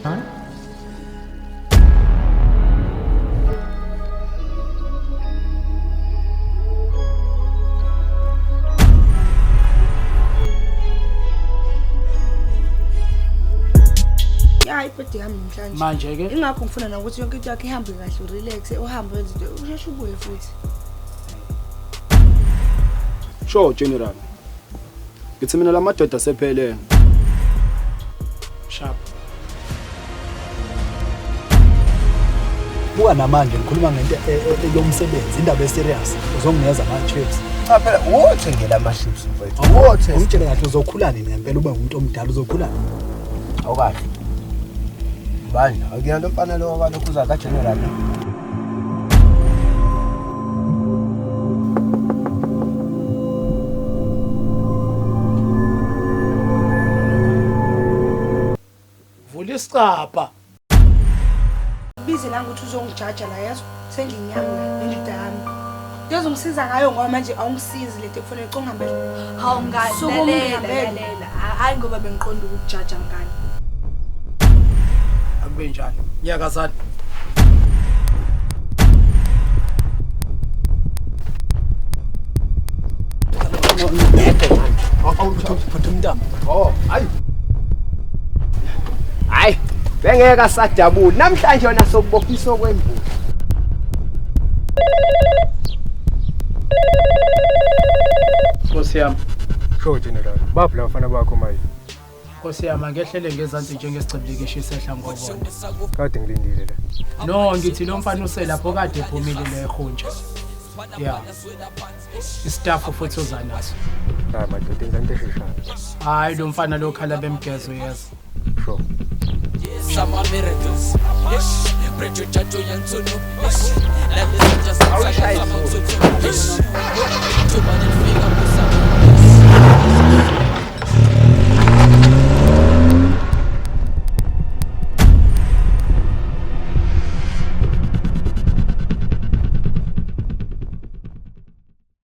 Hayi. Hayi ibhedi yami namhlanje. Manje ke Ingakho ngifuna nokuthi yonke into yakhe ihambe kahle, urelax, uhambe wenze into, usheshe ubuye futhi. Sure General. Ngithi mina lamadoda sephelene. sharp. Buka namanje ngikhuluma ngento yomsebenzi, indaba eserious. Uzonginikeza ama-chips. Cha phela wothengela ama-chips mfethu. Wothe. Ungitshela kahle uzokhulani ngempela ube umuntu omdala uzokhulani. Awukahle. Manje akuyona mfanele ngoba lokhu uza ka general. Vula isicapha. Bize la ukuthi uzongijaja la yazi senginyanga nendida yami. Ngizongisiza ngayo ngoba manje awungisizi lento kufanele uqongambe. Hawu ngani lalela. Hayi ngoba bengiqonda ukujaja ngani. Akube njalo. Nyakazana. Phutha umntamo. Oh, hayi. Hayi, bengeke asadabula. Namhlanje yona sokubophiso kwembuzi. Nkosi yami. Sure General. Baphi la bafana bakho manje? Nkosi yami ngehlele ngezansi njengesiciblikisho isehla ngobona. Kade ngilindile la. No ngithi lo mfana uselapho kade ephumile le ehuntsha. Yeah. Istaff futhi uzanaso. Hayi madoda ingane esheshayo. Hayi lo mfana lo khala bemgezo yes. Sure. Shama miracles. Yes. Brecho chacho yansunu. Yes. Let me just